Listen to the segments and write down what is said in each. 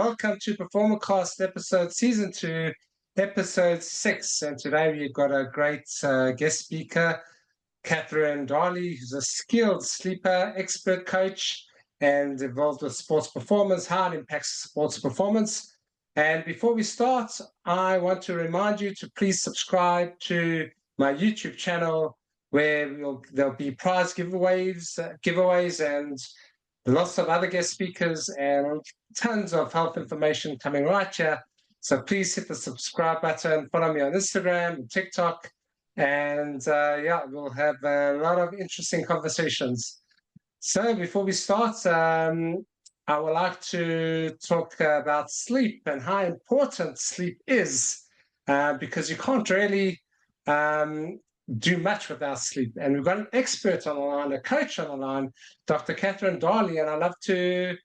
welcome to Performacast episode season 2, episode 6. And today we've got a great guest speaker, Darley, who's a skilled sleeper, expert coach, and involved with sports performance, how it impacts sports performance. And before we start, I want to remind you to please subscribe to my YouTube channel, where there'll be prize giveaways and lots of other guest speakers and tons of health information coming right here. So please hit the subscribe button, follow me on Instagram and TikTok, and we'll have a lot of interesting conversations. So before we start, I would like to talk about sleep and how important sleep is, because you can't really do much without sleep. And we've got an expert on the line, a coach on the line, Dr. Darley, and I'd love to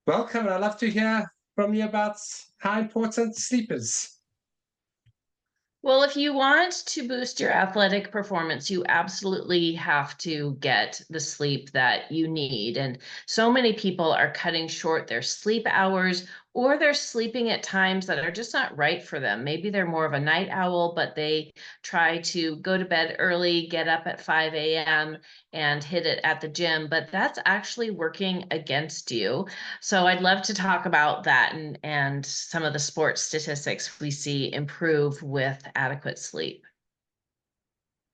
welcome and I'd love to hear from you about how important sleep is. Well, if you want to boost your athletic performance, you absolutely have to get the sleep that you need. And so many people are cutting short their sleep hours, or they're sleeping at times that are just not right for them. Maybe they're more of a night owl, but they try to go to bed early, get up at 5 a.m. and hit it at the gym, but that's actually working against you. So I'd love to talk about that and some of the sports statistics we see improve with adequate sleep.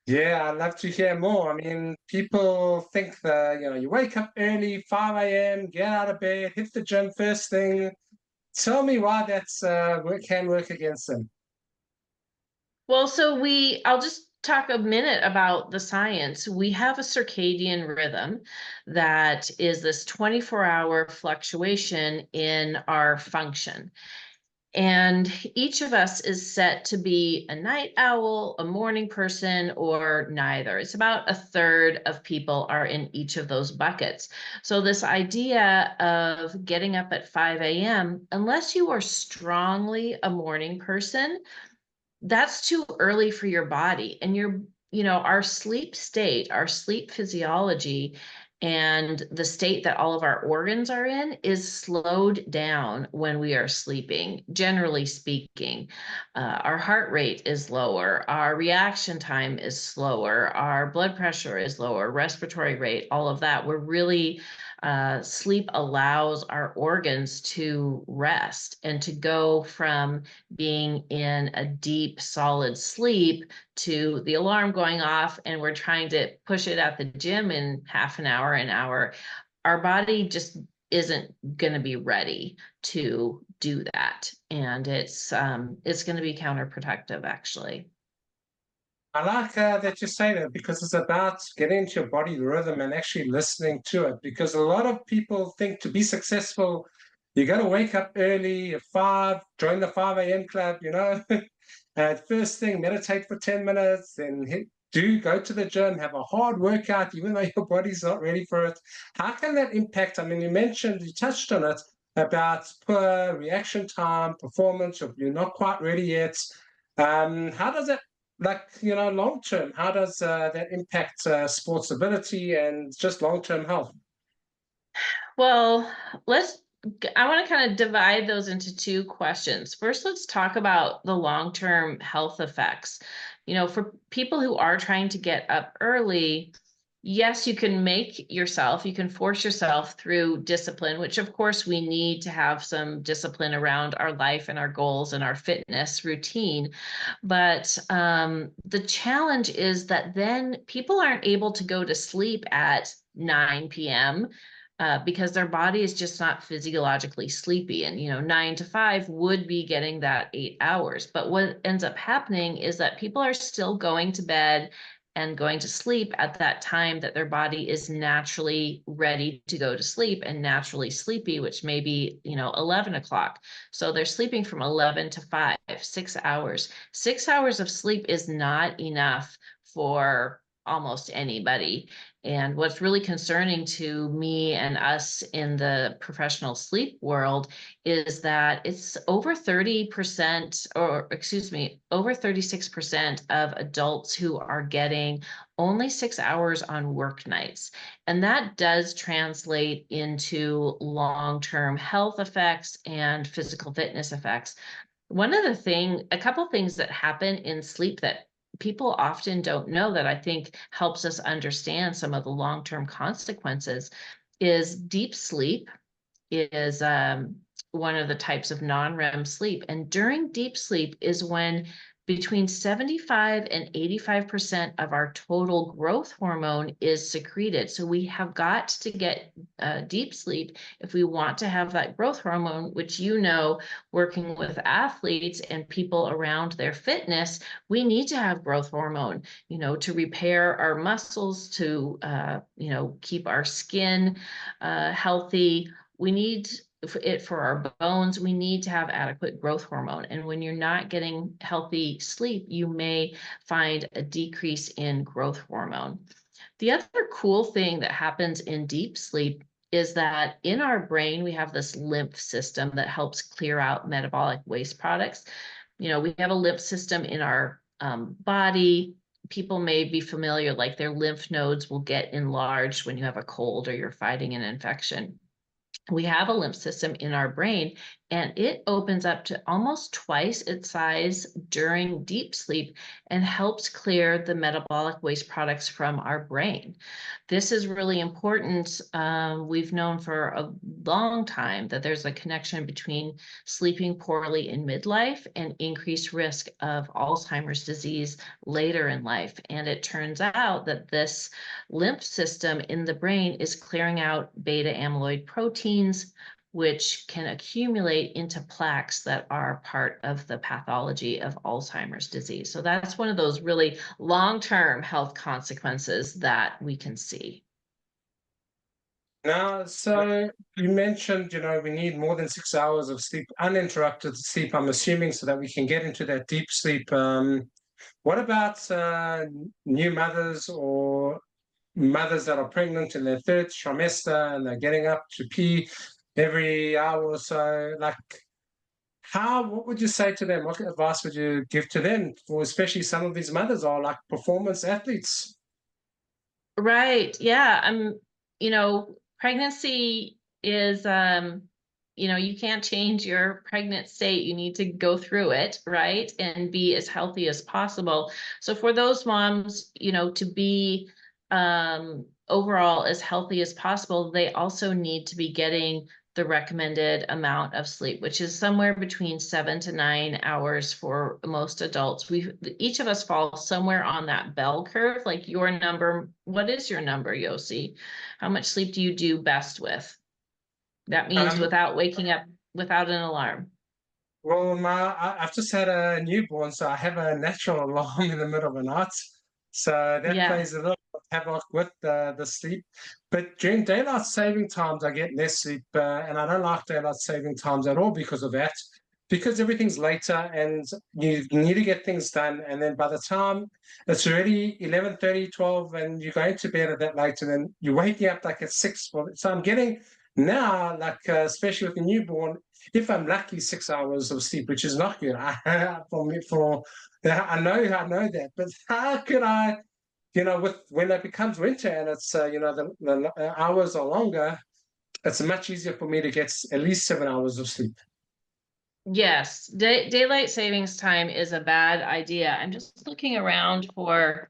Yeah, I'd love to hear more. I mean, people think that, you wake up early, 5 a.m., get out of bed, hit the gym first thing. Tell me why that's can work against them. Well, I'll just talk a minute about the science. We have a circadian rhythm that is this 24-hour fluctuation in our function. And each of us is set to be a night owl, a morning person, or neither. It's about a third of people are in each of those buckets. So this idea of getting up at 5 a.m., unless you are strongly a morning person, that's too early for your body. And our sleep state, our sleep physiology, and the state that all of our organs are in is slowed down when we are sleeping, generally speaking. Our heart rate is lower, our reaction time is slower, our blood pressure is lower, respiratory rate, all of that. We're really sleep allows our organs to rest and to go from being in a deep, solid sleep to the alarm going off and we're trying to push it at the gym in half an hour, an hour. Our body just isn't going to be ready to do that. And it's going to be counterproductive, actually. I like that you say that, because it's about getting into your body rhythm and actually listening to it. Because a lot of people think to be successful, you got to wake up early at 5, join the 5 a.m. club, first thing, meditate for 10 minutes, then go to the gym, have a hard workout, even though your body's not ready for it. How can that impact? I mean, you touched on it about poor reaction time, performance, if you're not quite ready yet. How does it, long term, how does that impact sports ability and just long-term health? Well, I want to kind of divide those into two questions. First, let's talk about the long-term health effects. For people who are trying to get up early, yes, you can force yourself through discipline, which of course we need to have some discipline around our life and our goals and our fitness routine. But the challenge is that then people aren't able to go to sleep at 9 p.m. Because their body is just not physiologically sleepy. And, 9 to 5 would be getting that 8 hours. But what ends up happening is that people are still going to bed and going to sleep at that time that their body is naturally ready to go to sleep and naturally sleepy, which may be, 11 o'clock. So they're sleeping from 11 to 5, 6 hours. 6 hours of sleep is not enough for almost anybody. And what's really concerning to me and us in the professional sleep world is that it's over 30%, or excuse me, over 36% of adults who are getting only 6 hours on work nights. And that does translate into long-term health effects and physical fitness effects. A couple things that happen in sleep that people often don't know that I think helps us understand some of the long-term consequences is deep sleep is one of the types of non-REM sleep. And during deep sleep is when between 75 and 85% of our total growth hormone is secreted. So we have got to get deep sleep if we want to have that growth hormone, which, working with athletes and people around their fitness, we need to have growth hormone, to repair our muscles, to, keep our skin healthy. We need it for our bones. We need to have adequate growth hormone. And when you're not getting healthy sleep, you may find a decrease in growth hormone. The other cool thing that happens in deep sleep is that in our brain, we have this lymph system that helps clear out metabolic waste products. We have a lymph system in our body. People may be familiar, like their lymph nodes will get enlarged when you have a cold or you're fighting an infection. We have a lymph system in our brain, and it opens up to almost twice its size during deep sleep and helps clear the metabolic waste products from our brain. This is really important. We've known for a long time that there's a connection between sleeping poorly in midlife and increased risk of Alzheimer's disease later in life. And it turns out that this lymph system in the brain is clearing out beta amyloid proteins, which can accumulate into plaques that are part of the pathology of Alzheimer's disease. So that's one of those really long-term health consequences that we can see. Now, so you mentioned, we need more than 6 hours of sleep, uninterrupted sleep, I'm assuming, so that we can get into that deep sleep. What about new mothers or mothers that are pregnant in their third trimester and they're getting up to pee every hour or so? Like, what would you say to them? What advice would you give to them? For especially some of these mothers are like performance athletes. Right. Yeah. Pregnancy is, you can't change your pregnant state. You need to go through it, right? And be as healthy as possible. So for those moms, to be overall as healthy as possible, they also need to be getting the recommended amount of sleep, which is somewhere between 7 to 9 hours for most adults. Each of us fall somewhere on that bell curve. Like your number, what is your number, Yossi? How much sleep do you do best with? That means Um, without waking up, without an alarm. Well, I've just had a newborn, so I have a natural alarm in the middle of the night. So that Yeah. plays a little havoc with the sleep. But during daylight saving times, I get less sleep, and I don't like daylight saving times at all because of that. Because everything's later and you need to get things done. And then by the time it's already 11:30, 12, and you're going to bed at that late, and then you're waking up like at 6. So I'm getting now, like, especially with the newborn, if I'm lucky, 6 hours of sleep, which is not good. For me, I know that, but how could I, with when it becomes winter and it's the hours are longer, it's much easier for me to get at least 7 hours of sleep. Yes, daylight savings time is a bad idea. I'm just looking around for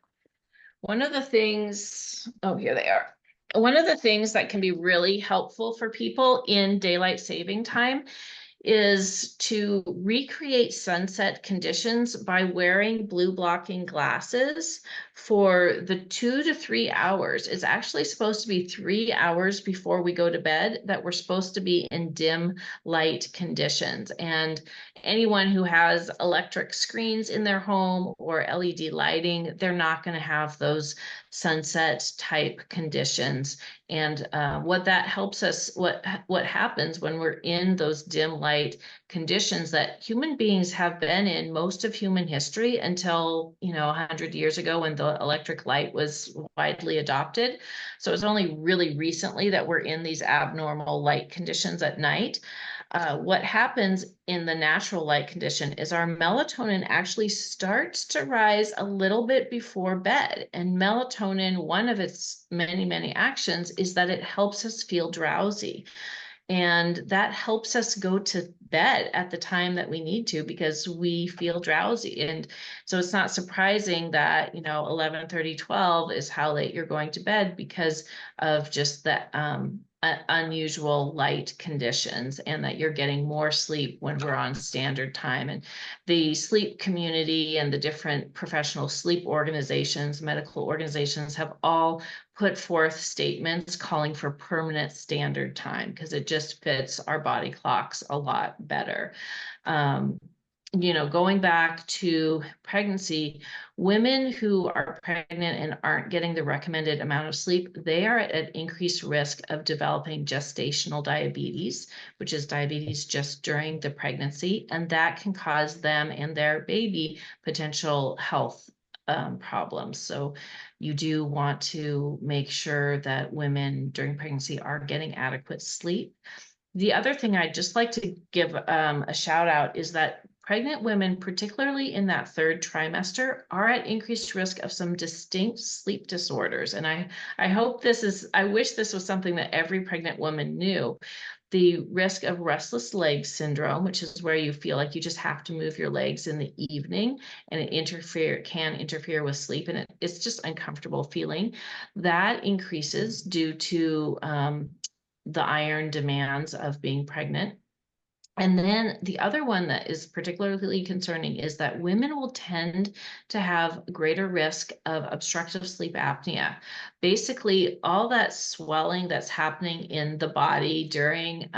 one of the things. Oh, here they are. One of the things that can be really helpful for people in daylight saving time is to recreate sunset conditions by wearing blue blocking glasses for the 2 to 3 hours. It's actually supposed to be 3 hours before we go to bed that we're supposed to be in dim light conditions. And anyone who has electric screens in their home or LED lighting, they're not going to have those sunset type conditions. And what that helps us, what happens when we're in those dim light conditions that human beings have been in most of human history until, 100 years ago when the electric light was widely adopted. So it's only really recently that we're in these abnormal light conditions at night. What happens in the natural light condition is our melatonin actually starts to rise a little bit before bed. And melatonin, one of its many, many actions is that it helps us feel drowsy. And that helps us go to bed at the time that we need to because we feel drowsy. And so it's not surprising that, 11:30, 12 is how late you're going to bed because of just that unusual light conditions, and that you're getting more sleep when we're on standard time. And the sleep community and the different professional sleep organizations, medical organizations have all put forth statements calling for permanent standard time because it just fits our body clocks a lot better. Going back to pregnancy, women who are pregnant and aren't getting the recommended amount of sleep, they are at increased risk of developing gestational diabetes, which is diabetes just during the pregnancy, and that can cause them and their baby potential health problems. So you do want to make sure that women during pregnancy are getting adequate sleep. The other thing I'd just like to give a shout out is that pregnant women, particularly in that third trimester, are at increased risk of some distinct sleep disorders. And I wish this was something that every pregnant woman knew. The risk of restless leg syndrome, which is where you feel like you just have to move your legs in the evening and it can interfere with sleep, and it's just uncomfortable feeling. That increases due to the iron demands of being pregnant. And then the other one that is particularly concerning is that women will tend to have greater risk of obstructive sleep apnea. Basically, all that swelling that's happening in the body during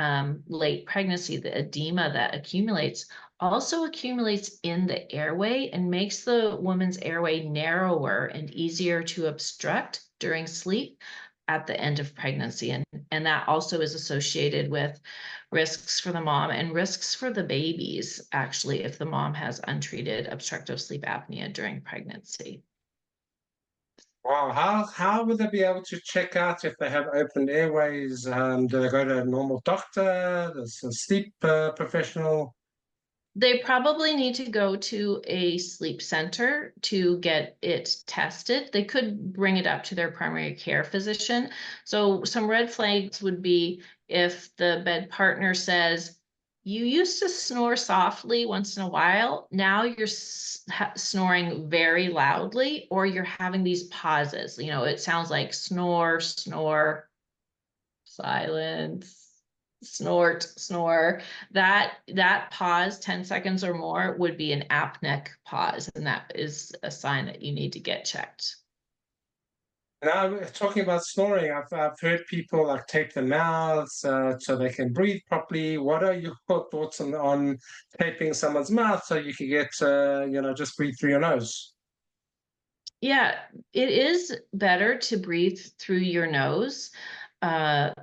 late pregnancy, the edema that accumulates, also accumulates in the airway and makes the woman's airway narrower and easier to obstruct during sleep at the end of pregnancy. And that also is associated with risks for the mom and risks for the babies, actually, if the mom has untreated obstructive sleep apnea during pregnancy. Wow, how would they be able to check out if they have open airways? Do they go to a normal doctor? There's a sleep professional? They probably need to go to a sleep center to get it tested. They could bring it up to their primary care physician. So some red flags would be if the bed partner says, you used to snore softly once in a while, now you're snoring very loudly, or you're having these pauses. It sounds like snore, snore, silence, snort, snore. That pause, 10 seconds or more, would be an apneic pause, and that is a sign that you need to get checked. Now, talking about snoring, I've heard people like tape their mouths so they can breathe properly. What are your thoughts on taping someone's mouth so you can get, just breathe through your nose? Yeah, it is better to breathe through your nose. The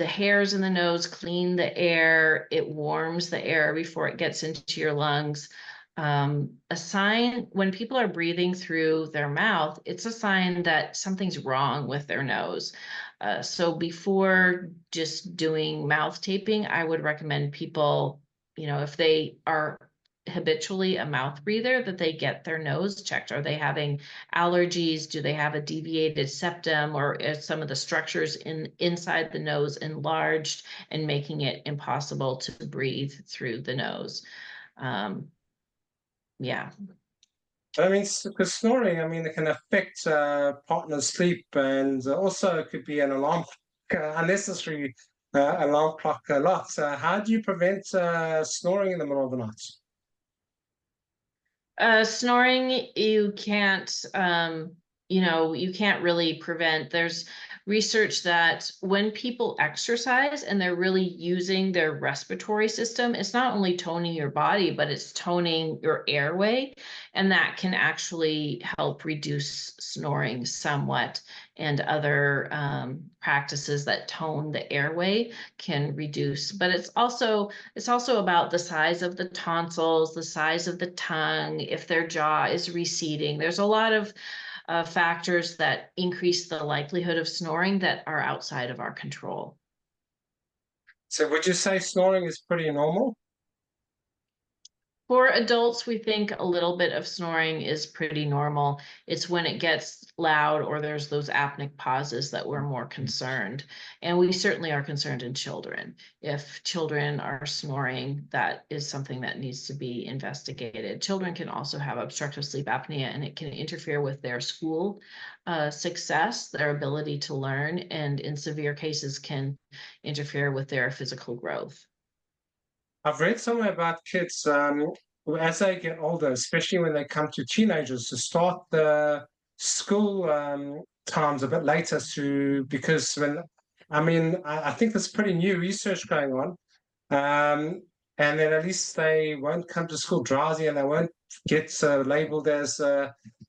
hairs in the nose clean the air, it warms the air before it gets into your lungs. A sign when people are breathing through their mouth, it's a sign that something's wrong with their nose. So before just doing mouth taping, I would recommend people, if they are habitually a mouth breather, that they get their nose checked. Are they having allergies? Do they have a deviated septum, or is some of the structures inside the nose enlarged and making it impossible to breathe through the nose? Yeah. I mean, because snoring, I mean, it can affect partner's sleep, and also it could be an alarm, unnecessary alarm clock a lot. How do you prevent snoring in the middle of the night? Snoring, you can't really prevent. research that when people exercise and they're really using their respiratory system, it's not only toning your body, but it's toning your airway. And that can actually help reduce snoring somewhat. And other practices that tone the airway can reduce. But it's also about the size of the tonsils, the size of the tongue, if their jaw is receding. There's a lot of factors that increase the likelihood of snoring that are outside of our control. So would you say snoring is pretty normal? For adults, we think a little bit of snoring is pretty normal. It's when it gets loud or there's those apneic pauses that we're more concerned. And we certainly are concerned in children. If children are snoring, that is something that needs to be investigated. Children can also have obstructive sleep apnea, and it can interfere with their school success, their ability to learn, and in severe cases can interfere with their physical growth. I've read somewhere about kids, as they get older, especially when they come to teenagers, to start the school times a bit later because I think there's pretty new research going on. And then at least they won't come to school drowsy and they won't get labeled as,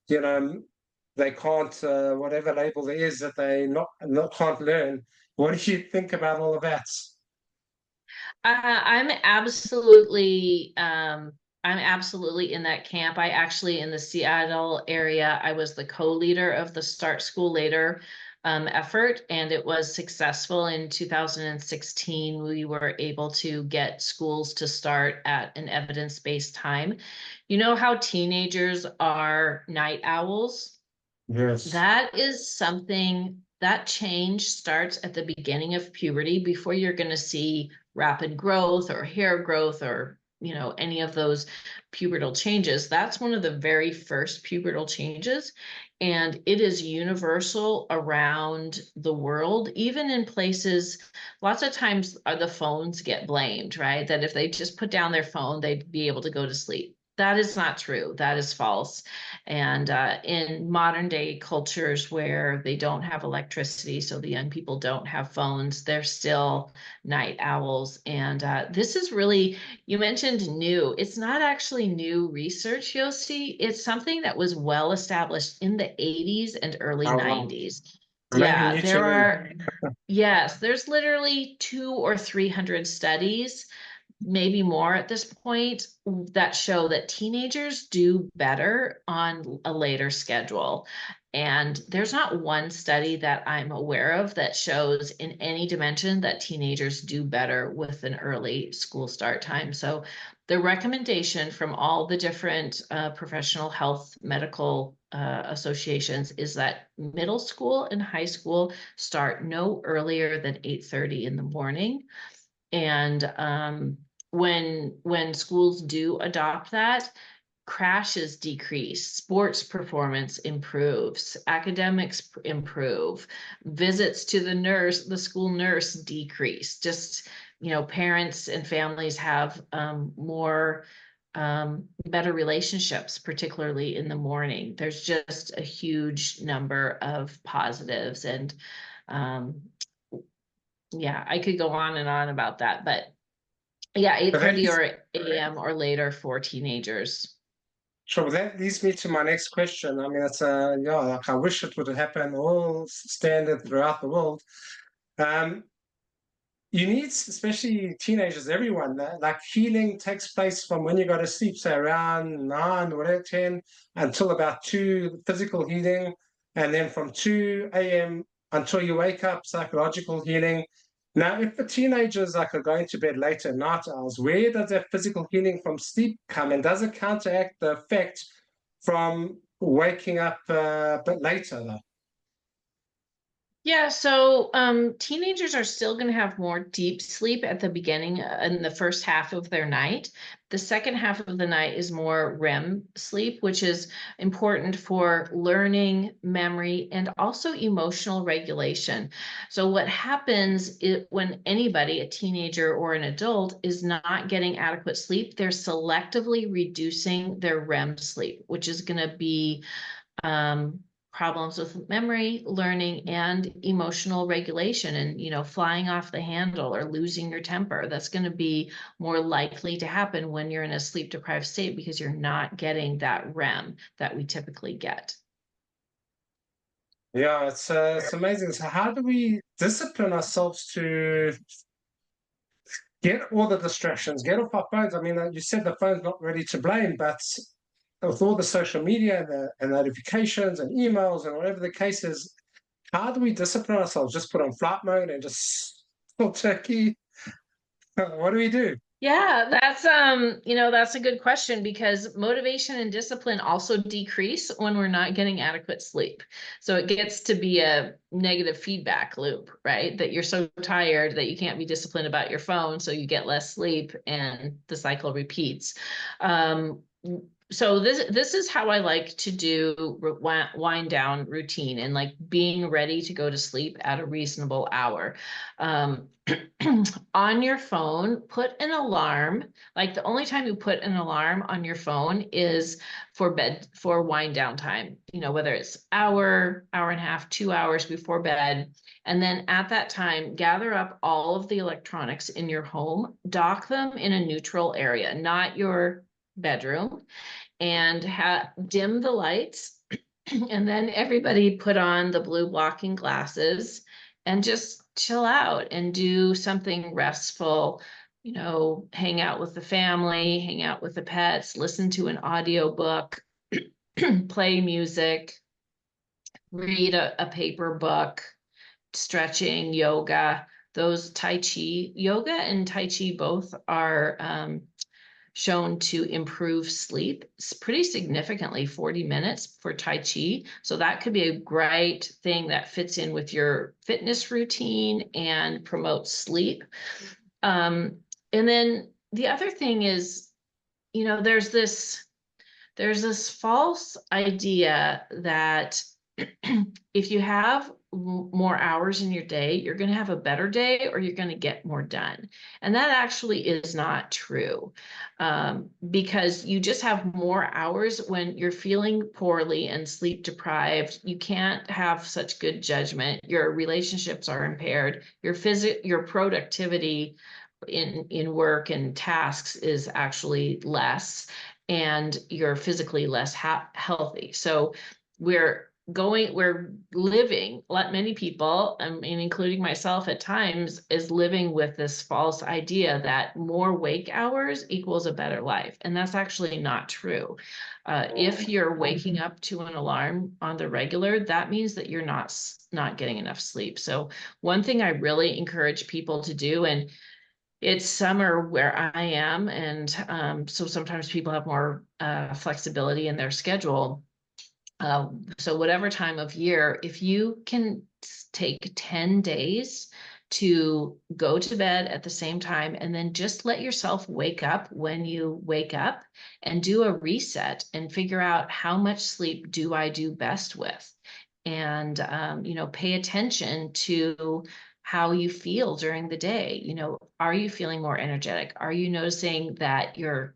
they can't, whatever label there is that they not can't learn. What do you think about all of that? I'm absolutely in that camp. I actually, in the Seattle area, I was the co-leader of the Start School Later effort, and it was successful. In 2016, we were able to get schools to start at an evidence-based time. You know how teenagers are night owls? Yes. That is something that change starts at the beginning of puberty before you're going to see rapid growth or hair growth or any of those pubertal changes. That's one of the very first pubertal changes, and it is universal around the world, even in places. Lots of times the phones get blamed, right? That if they just put down their phone, they'd be able to go to sleep. That is not true. That is false. And in modern day cultures where they don't have electricity, so the young people don't have phones, they're still night owls. And this is really, you mentioned new. It's not actually new research, you'll see. It's something that was well established in the 80s and early Oh, wow. 90s. Maybe Yeah, new to me. there's literally 200 or 300 studies, maybe more at this point, that show that teenagers do better on a later schedule. And there's not one study that I'm aware of that shows in any dimension that teenagers do better with an early school start time. So the recommendation from all the different professional health medical associations is that middle school and high school start no earlier than 8:30 in the morning. And when schools do adopt that, crashes decrease, sports performance improves, academics improve, visits to the school nurse decrease. Just, parents and families have more better relationships, particularly in the morning. There's just a huge number of positives. And yeah, I could go on and on about that, but yeah, But that 8:30 leads, or AM or later for teenagers. sure, that leads me to my next question. I mean, like I wish it would happen all standard throughout the world. Um, you need, especially teenagers, everyone, like healing takes place from when you go to sleep, say around 9, whatever, 10, until about 2, physical healing. And then from 2 a.m. until you wake up, psychological healing. Now, if the teenagers like are going to bed later, night owls, where does that physical healing from sleep come? And does it counteract the effect from waking up a bit later, though? Yeah, so teenagers are still going to have more deep sleep at the beginning, in the first half of their night. The second half of the night is more REM sleep, which is important for learning, memory, and also emotional regulation. So what happens when anybody, a teenager or an adult, is not getting adequate sleep, they're selectively reducing their REM sleep, which is going to be problems with memory, learning, and emotional regulation, and flying off the handle or losing your temper. That's going to be more likely to happen when you're in a sleep deprived state, because you're not getting that REM that we typically get. Yeah, it's amazing. So how do we discipline ourselves to get all the distractions, get off our phones? I mean, you said the phone's not really to blame, but with all the social media and notifications and emails and whatever the case is, how do we discipline ourselves? Just put on flight mode and just full turkey? What do we do? Yeah, that's a good question, because motivation and discipline also decrease when we're not getting adequate sleep. So it gets to be a negative feedback loop, right? That you're so tired that you can't be disciplined about your phone, so you get less sleep and the cycle repeats. Um, so this is how I like to do wind down routine, and like being ready to go to sleep at a reasonable hour. Um, on your phone, put an alarm. Like, the only time you put an alarm on your phone is for wind down time, whether it's hour and a half, 2 hours before bed. And then at that time, gather up all of the electronics in your home, dock them in a neutral area, not your bedroom, and dim the lights. And then everybody put on the blue blocking glasses and just chill out and do something restful, hang out with the family, hang out with the pets, listen to an audio book, play music, read a paper book, stretching, yoga. Those yoga and Tai Chi both are shown to improve sleep pretty significantly, 40 minutes for Tai Chi. So that could be a great thing that fits in with your fitness routine and promotes sleep. And then the other thing is, there's this false idea that if you have more hours in your day, you're going to have a better day, or you're going to get more done. And that actually is not true, because you just have more hours when you're feeling poorly and sleep deprived. You can't have such good judgment. Your relationships are impaired. Your productivity in work and tasks is actually less, and you're physically less healthy. So we're living, like many people, and including myself at times, is living with this false idea that more wake hours equals a better life. And that's actually not true. If you're waking up to an alarm on the regular, that means that you're not getting enough sleep. So one thing I really encourage people to do, and it's summer where I am, and so sometimes people have more flexibility in their schedule. So whatever time of year, if you can take 10 days to go to bed at the same time, and then just let yourself wake up when you wake up, and do a reset and figure out, how much sleep do I do best with? And, pay attention to how you feel during the day. Are you feeling more energetic? Are you noticing that you're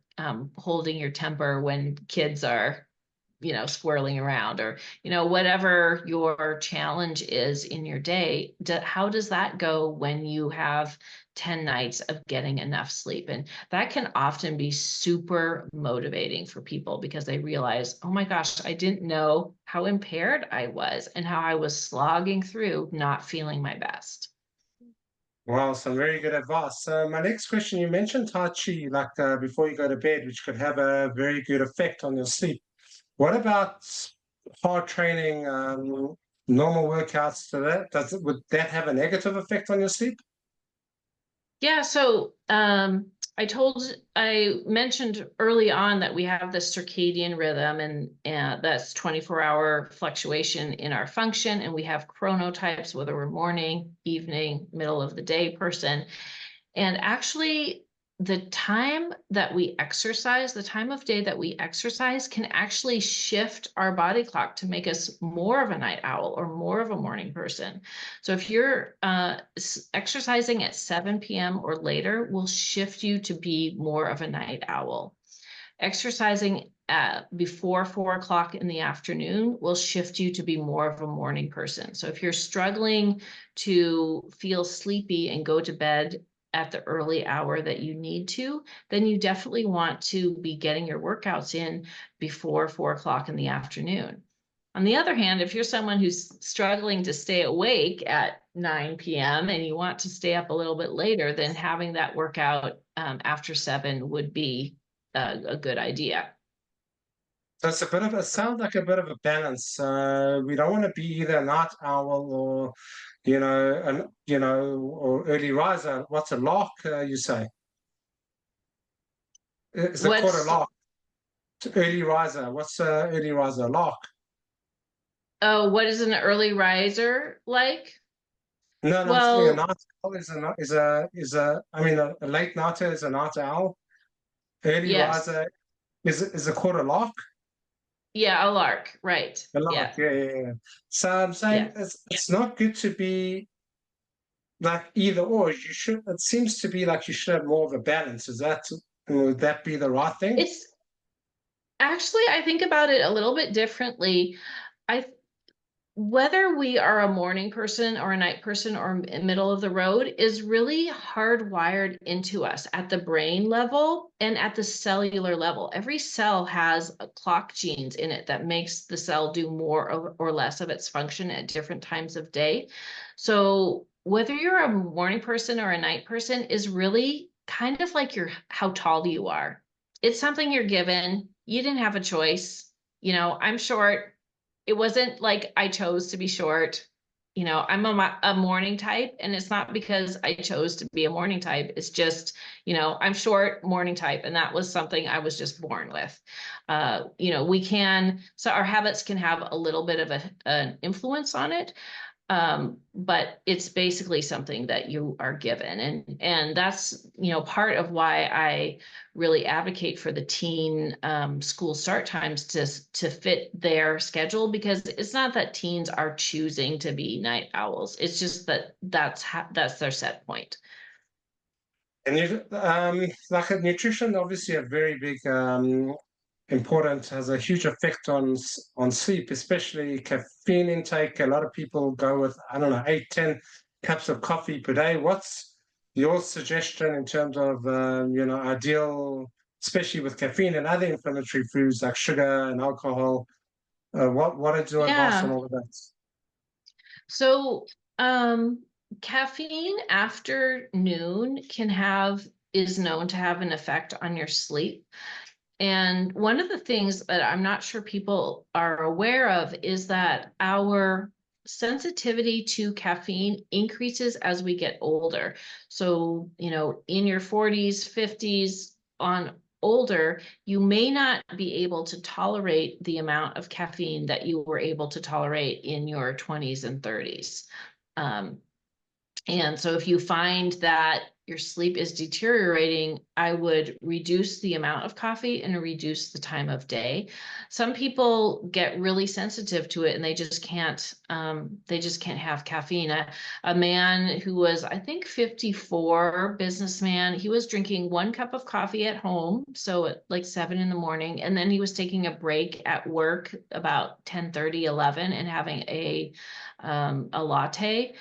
holding your temper when kids are swirling around, or whatever your challenge is in your day? How does that go when you have 10 nights of getting enough sleep? And that can often be super motivating for people, because they realize, oh my gosh, I didn't know how impaired I was, and how I was slogging through not feeling my best. Wow, some very good advice. So my next question, you mentioned Tai Chi, like before you go to bed, which could have a very good effect on your sleep. What about hard training, normal workouts to that? Would that have a negative effect on your sleep? Yeah, so I mentioned early on that we have the circadian rhythm, and that's 24-hour fluctuation in our function, and we have chronotypes, whether we're morning, evening, middle of the day person. And actually, the time the time of day that we exercise, can actually shift our body clock to make us more of a night owl or more of a morning person. So if you're exercising at 7 p.m. or later, will shift you to be more of a night owl. Exercising before 4 o'clock in the afternoon will shift you to be more of a morning person. So if you're struggling to feel sleepy and go to bed at the early hour that you need to, then you definitely want to be getting your workouts in before 4 o'clock in the afternoon. On the other hand, if you're someone who's struggling to stay awake at 9 p.m. and you want to stay up a little bit later, then having that workout after 7 would be a good idea. So it's it sounds like a bit of a balance. We don't want to be either a night owl or, or early riser. What's a lark, you say? Is it called a What's, lark? Early riser. What's early riser? Lark. oh, what is an early riser like? No, no, I'm saying a Well, night owl I mean, a late nighter is a night owl. Early yes. riser is it called a lark? Yeah, a lark, right. A lark, Yeah, yeah, yeah, yeah. So I'm saying yeah. it's not good to be like either or. It seems to be like you should have more of a balance. Would that be the right thing? It's actually, I think about it a little bit differently. I Whether we are a morning person or a night person or middle of the road is really hardwired into us at the brain level and at the cellular level. Every cell has a clock genes in it that makes the cell do more or less of its function at different times of day. So whether you're a morning person or a night person is really kind of like how tall you are. It's something you're given. You didn't have a choice. I'm short. It wasn't like I chose to be short. I'm a morning type, and it's not because I chose to be a morning type. It's just, I'm short, morning type, and that was something I was just born with. So our habits can have a little bit of an influence on it, but it's basically something that you are given, and that's part of why I really advocate for the teen school start times to fit their schedule, because it's not that teens are choosing to be night owls. It's just that that's their set point. And like nutrition, obviously a very big important has a huge effect on sleep, especially caffeine intake. A lot of people go with, I don't know, 8, 10 cups of coffee per day. What's your suggestion in terms of ideal, especially with caffeine and other inflammatory foods like sugar and alcohol? What is your advice on Yeah. all of that? So, um, caffeine after noon is known to have an effect on your sleep. And one of the things that I'm not sure people are aware of is that our sensitivity to caffeine increases as we get older. So, in your 40s, 50s on older, you may not be able to tolerate the amount of caffeine that you were able to tolerate in your 20s and 30s. Um, and so if you find that your sleep is deteriorating, I would reduce the amount of coffee and reduce the time of day. Some people get really sensitive to it and they just can't have caffeine. A man who was, I think, 54, businessman, he was drinking 1 cup of coffee at home, so at like 7 in the morning, and then he was taking a break at work about 10:30, 11, and having a latte.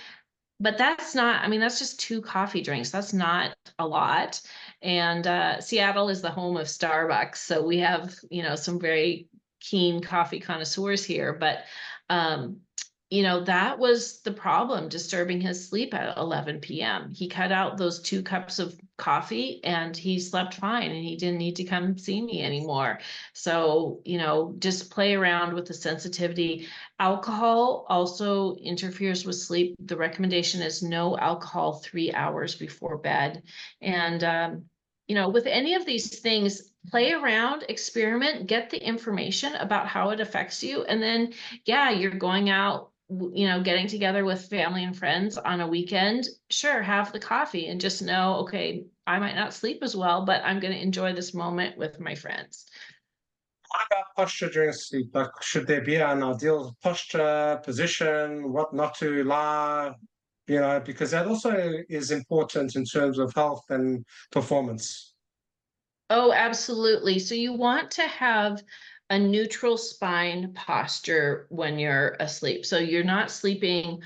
But that's just 2 coffee drinks. That's not a lot. And Seattle is the home of Starbucks. So we have, some very keen coffee connoisseurs here. But, um, that was the problem, disturbing his sleep at 11 p.m. He cut out those 2 cups of coffee and he slept fine and he didn't need to come see me anymore. So, just play around with the sensitivity. Alcohol also interferes with sleep. The recommendation is no alcohol 3 hours before bed. And, with any of these things, play around, experiment, get the information about how it affects you. And then, yeah, you're going out, getting together with family and friends on a weekend. Sure, have the coffee and just know, okay, I might not sleep as well, but I'm going to enjoy this moment with my friends. What about posture during sleep? Like, should there be an ideal posture, position, what not to lie? Because that also is important in terms of health and performance. Oh, absolutely. So you want to have a neutral spine posture when you're asleep. So you're not sleeping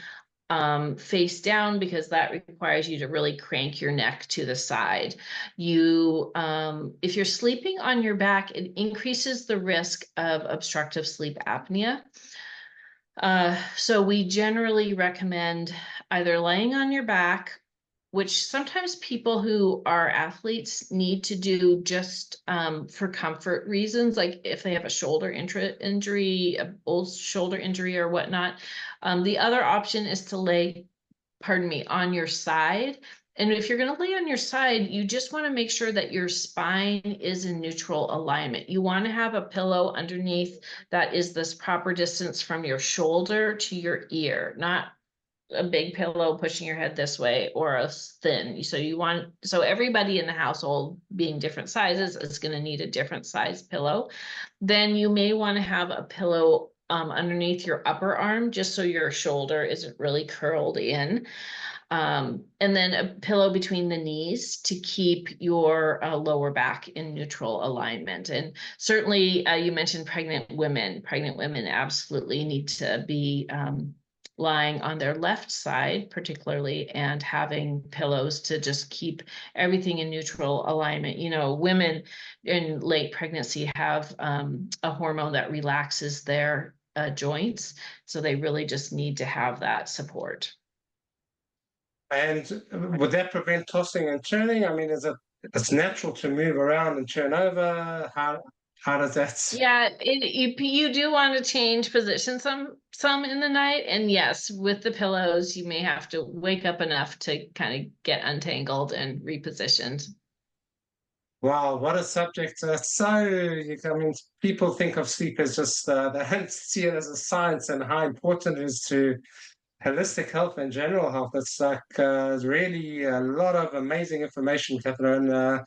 face down, because that requires you to really crank your neck to the side. If you're sleeping on your back, it increases the risk of obstructive sleep apnea. So we generally recommend either laying on your back, which sometimes people who are athletes need to do just for comfort reasons, like if they have a shoulder injury, an old shoulder injury or whatnot. The other option is to lay, pardon me, on your side. And if you're going to lay on your side, you just want to make sure that your spine is in neutral alignment. You want to have a pillow underneath that is this proper distance from your shoulder to your ear, not a big pillow pushing your head this way or a thin. So everybody in the household, being different sizes, is going to need a different size pillow. Then you may want to have a pillow underneath your upper arm, just so your shoulder isn't really curled in. And then a pillow between the knees to keep your lower back in neutral alignment. And certainly, you mentioned pregnant women. Pregnant women absolutely need to be lying on their left side, particularly, and having pillows to just keep everything in neutral alignment. You know, women in late pregnancy have a hormone that relaxes their joints, so they really just need to have that support. And would that prevent tossing and turning? I mean, it's natural to move around and turn over. How does that? Yeah, you do want to change position some in the night, and yes, with the pillows, you may have to wake up enough to kind of get untangled and repositioned. Wow, what a subject! I mean, people think of sleep as just they don't see it as a science and how important it is to holistic health and general health. It's like really a lot of amazing information, Catherine.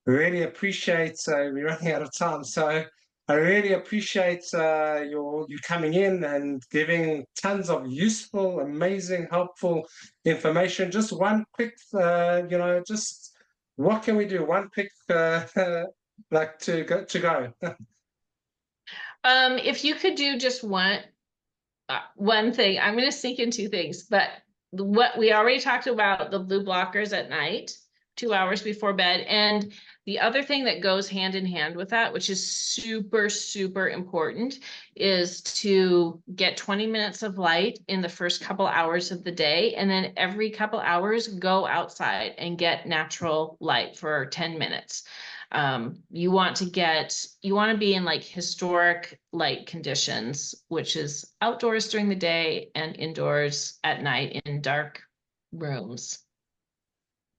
Really appreciate. We're running out of time, so I really appreciate you coming in and giving tons of useful, amazing, helpful information. Just one quick, just what can we do? One quick, like to go. If you could do just one thing, I'm going to sneak in two things, but what we already talked about, the blue blockers at night, 2 hours before bed. And the other thing that goes hand in hand with that, which is super, super important, is to get 20 minutes of light in the first couple hours of the day. And then every couple hours, go outside and get natural light for 10 minutes. You want to be in like historic light conditions, which is outdoors during the day and indoors at night in dark rooms.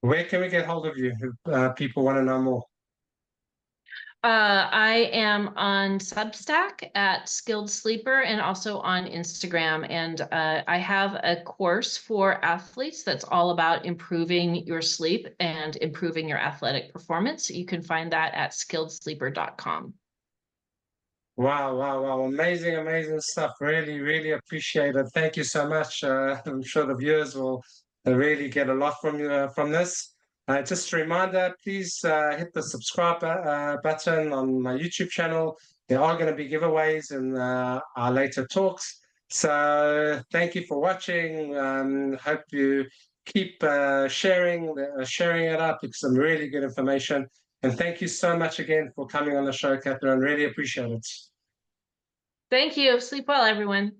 Where can we get hold of you if people want to know more? I am on Substack at Skilled Sleeper and also on Instagram. And I have a course for athletes that's all about improving your sleep and improving your athletic performance. You can find that at skilledsleeper.com. Wow, wow, wow. Amazing, amazing stuff. Really, really appreciate it. Thank you so much. I'm sure the viewers will really get a lot from you from this. Just a reminder, please hit the subscribe button on my YouTube channel. There are going to be giveaways in our later talks. So thank you for watching. Hope you keep sharing it up. It's some really good information. And thank you so much again for coming on the show, Catherine. Really appreciate it. Thank you. Sleep well, everyone.